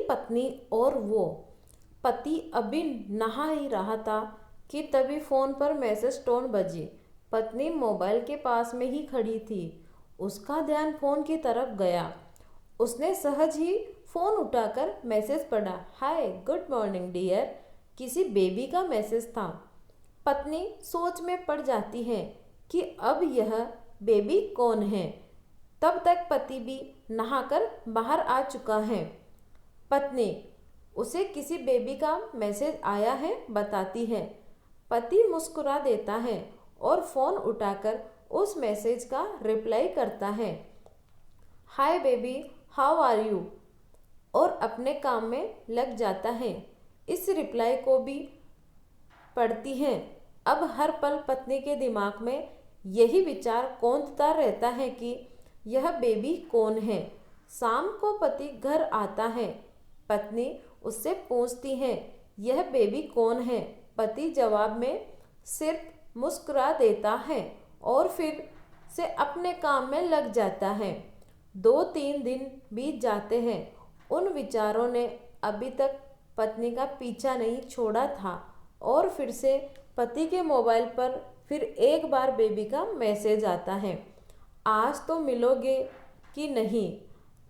पत्नी और वो। पति अभी नहा ही रहा था कि तभी फोन पर मैसेज टोन बजी। पत्नी मोबाइल के पास में ही खड़ी थी। उसका ध्यान फोन की तरफ गया। उसने सहज ही फोन उठाकर मैसेज पढ़ा। हाय, गुड मॉर्निंग डियर। किसी बेबी का मैसेज था। पत्नी सोच में पड़ जाती है कि अब यह बेबी कौन है। तब तक पति भी नहाकर बाहर आ चुका है। पत्नी उसे किसी बेबी का मैसेज आया है बताती है। पति मुस्कुरा देता है और फ़ोन उठाकर उस मैसेज का रिप्लाई करता है। Hi baby, how are you, और अपने काम में लग जाता है। इस रिप्लाई को भी पढ़ती है। अब हर पल पत्नी के दिमाग में यही विचार कौंधता रहता है कि यह बेबी कौन है। शाम को पति घर आता है। पत्नी उससे पूछती है, यह बेबी कौन है। पति जवाब में सिर्फ मुस्कुरा देता है और फिर से अपने काम में लग जाता है। 2-3 दिन बीत जाते हैं। उन विचारों ने अभी तक पत्नी का पीछा नहीं छोड़ा था और फिर से पति के मोबाइल पर फिर एक बार बेबी का मैसेज आता है। आज तो मिलोगे कि नहीं,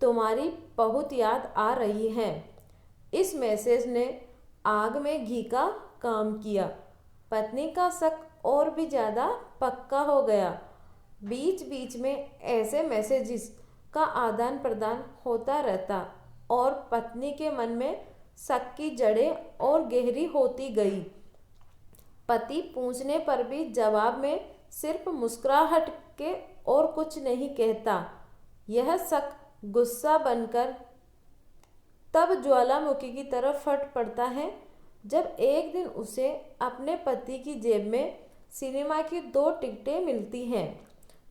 तुम्हारी बहुत याद आ रही है। इस मैसेज ने आग में घी का काम किया। पत्नी का शक और भी ज़्यादा पक्का हो गया। बीच बीच में ऐसे मैसेजेस का आदान प्रदान होता रहता और पत्नी के मन में शक की जड़ें और गहरी होती गई। पति पूछने पर भी जवाब में सिर्फ मुस्कुराहट के और कुछ नहीं कहता। यह शक गुस्सा बनकर तब ज्वालामुखी की तरफ फट पड़ता है जब एक दिन उसे अपने पति की जेब में सिनेमा की 2 टिकटें मिलती हैं।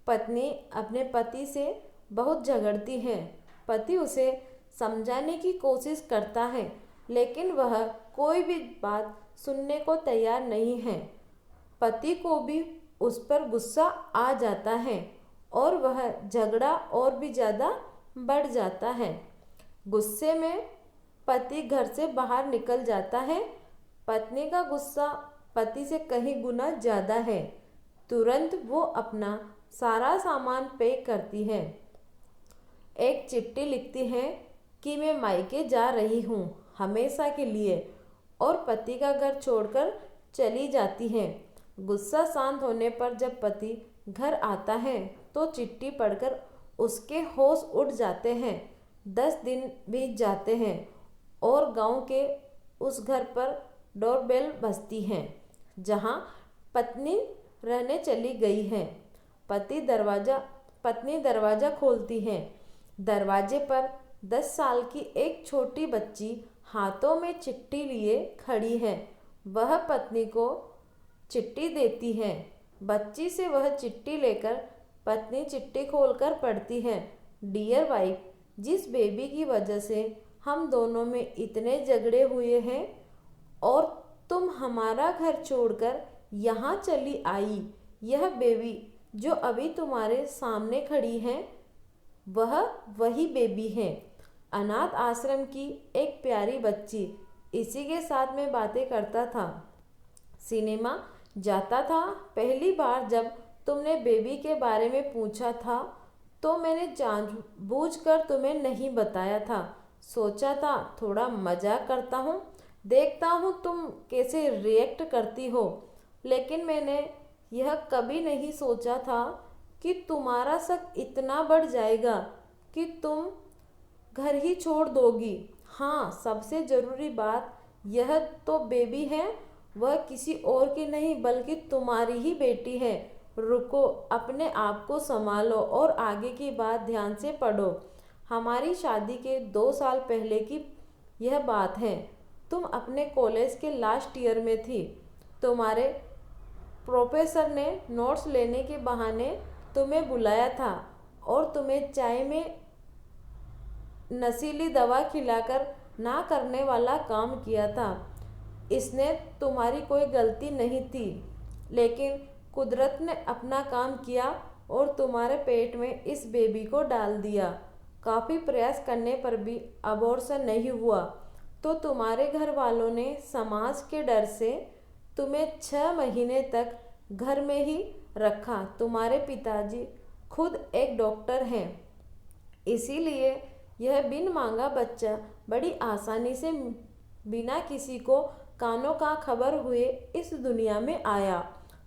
पत्नी अपने पति से बहुत झगड़ती है। पति उसे समझाने की कोशिश करता है लेकिन वह कोई भी बात सुनने को तैयार नहीं है। पति को भी उस पर गुस्सा आ जाता है और वह झगड़ा और भी ज़्यादा बढ़ जाता है। गुस्से में पति घर से बाहर निकल जाता है। पत्नी का गुस्सा पति से कहीं गुना ज़्यादा है। तुरंत वो अपना सारा सामान पैक करती है। एक चिट्ठी लिखती है कि मैं मायके जा रही हूँ हमेशा के लिए, और पति का घर छोड़कर चली जाती है। गुस्सा शांत होने पर जब पति घर आता है तो चिट्ठी पढ़कर उसके होश उड़ जाते हैं। 10 दिन बीत जाते हैं और गांव के उस घर पर डोरबेल बजती है जहां पत्नी रहने चली गई है। पत्नी दरवाज़ा खोलती है। दरवाजे पर 10 साल की एक छोटी बच्ची हाथों में चिट्ठी लिए खड़ी है। वह पत्नी को चिट्ठी देती है। बच्ची से वह चिट्ठी लेकर पत्नी चिट्ठी खोलकर पढ़ती है। डियर वाइफ, जिस बेबी की वजह से हम दोनों में इतने झगड़े हुए हैं और तुम हमारा घर छोड़कर यहाँ चली आई, यह बेबी जो अभी तुम्हारे सामने खड़ी है वह वही बेबी है। अनाथ आश्रम की एक प्यारी बच्ची। इसी के साथ में बातें करता था, सिनेमा जाता था। पहली बार जब तुमने बेबी के बारे में पूछा था तो मैंने जानबूझकर तुम्हें नहीं बताया था। सोचा था थोड़ा मजाक करता हूँ, देखता हूँ तुम कैसे रिएक्ट करती हो। लेकिन मैंने यह कभी नहीं सोचा था कि तुम्हारा शक इतना बढ़ जाएगा कि तुम घर ही छोड़ दोगी। हाँ, सबसे ज़रूरी बात यह तो बेबी है वह किसी और की नहीं बल्कि तुम्हारी ही बेटी है। रुको, अपने आप को संभालो और आगे की बात ध्यान से पढ़ो। हमारी शादी के 2 साल पहले की यह बात है। तुम अपने कॉलेज के लास्ट ईयर में थी। तुम्हारे प्रोफेसर ने नोट्स लेने के बहाने तुम्हें बुलाया था और तुम्हें चाय में नशीली दवा खिलाकर ना करने वाला काम किया था। इसने तुम्हारी कोई गलती नहीं थी, लेकिन कुदरत ने अपना काम किया और तुम्हारे पेट में इस बेबी को डाल दिया। काफ़ी प्रयास करने पर भी अबॉर्शन नहीं हुआ, तो तुम्हारे घर वालों ने समाज के डर से तुम्हें 6 महीने तक घर में ही रखा। तुम्हारे पिताजी खुद एक डॉक्टर हैं, इसीलिए यह बिन मांगा बच्चा बड़ी आसानी से बिना किसी को कानों का खबर हुए इस दुनिया में आया।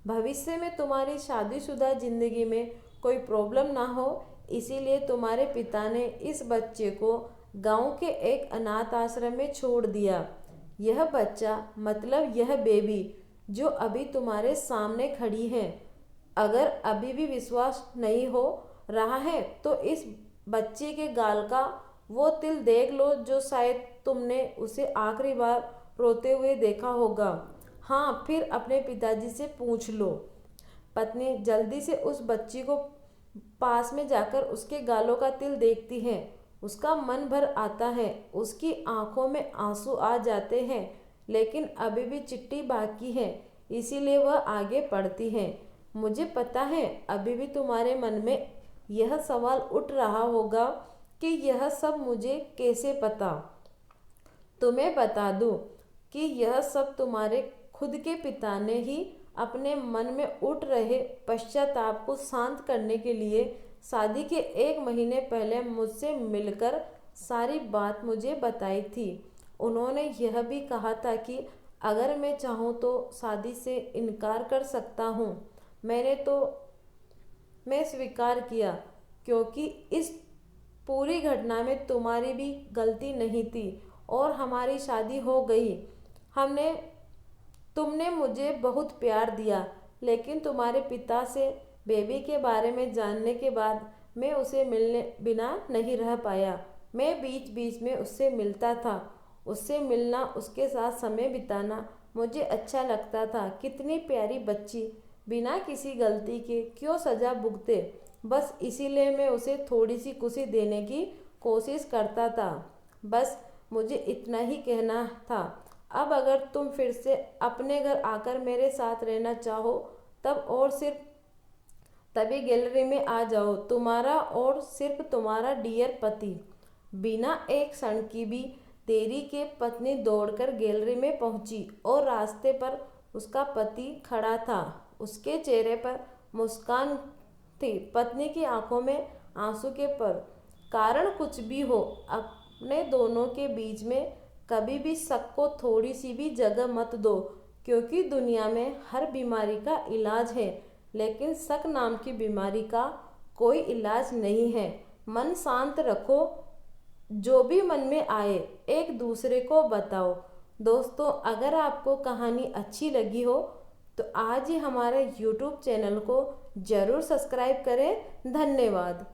भविष्य में तुम्हारी शादीशुदा जिंदगी में कोई प्रॉब्लम ना हो, इसीलिए तुम्हारे पिता ने इस बच्चे को गांव के एक अनाथ आश्रम में छोड़ दिया। यह बच्चा मतलब यह बेबी जो अभी तुम्हारे सामने खड़ी है, अगर अभी भी विश्वास नहीं हो रहा है तो इस बच्चे के गाल का वो तिल देख लो जो शायद तुमने उसे आखिरी बार रोते हुए देखा होगा। हाँ, फिर अपने पिताजी से पूछ लो। पत्नी जल्दी से उस बच्ची को पास में जाकर उसके गालों का तिल देखती है। उसका मन भर आता है, उसकी आंखों में आंसू आ जाते हैं, लेकिन अभी भी चिट्ठी बाकी है, इसीलिए वह आगे पढ़ती है। मुझे पता है अभी भी तुम्हारे मन में यह सवाल उठ रहा होगा कि यह सब मुझे कैसे पता। तुम्हें बता दूं कि यह सब तुम्हारे खुद के पिता ने ही अपने मन में उठ रहे पश्चाताप को शांत करने के लिए शादी के 1 महीने पहले मुझसे मिलकर सारी बात मुझे बताई थी। उन्होंने यह भी कहा था कि अगर मैं चाहूँ तो शादी से इनकार कर सकता हूँ। मैं स्वीकार किया, क्योंकि इस पूरी घटना में तुम्हारी भी गलती नहीं थी और हमारी शादी हो गई। तुमने मुझे बहुत प्यार दिया, लेकिन तुम्हारे पिता से बेबी के बारे में जानने के बाद मैं उसे मिलने बिना नहीं रह पाया। मैं बीच बीच में उससे मिलता था। उससे मिलना, उसके साथ समय बिताना मुझे अच्छा लगता था। कितनी प्यारी बच्ची, बिना किसी गलती के क्यों सज़ा भुगते। बस इसीलिए मैं उसे थोड़ी सी खुशी देने की कोशिश करता था। बस मुझे इतना ही कहना था। अब अगर तुम फिर से अपने घर आकर मेरे साथ रहना चाहो तब और सिर्फ तभी गैलरी में आ जाओ। तुम्हारा और सिर्फ तुम्हारा डियर पति। बिना एक क्षण की भी देरी के पत्नी दौड़कर गैलरी में पहुंची और रास्ते पर उसका पति खड़ा था। उसके चेहरे पर मुस्कान थी, पत्नी की आंखों में आंसू के पर। कारण कुछ भी हो, अपने दोनों के बीच में कभी भी शक को थोड़ी सी भी जगह मत दो, क्योंकि दुनिया में हर बीमारी का इलाज है, लेकिन शक नाम की बीमारी का कोई इलाज नहीं है। मन शांत रखो, जो भी मन में आए एक दूसरे को बताओ। दोस्तों, अगर आपको कहानी अच्छी लगी हो तो आज ही हमारे YouTube चैनल को ज़रूर सब्सक्राइब करें। धन्यवाद।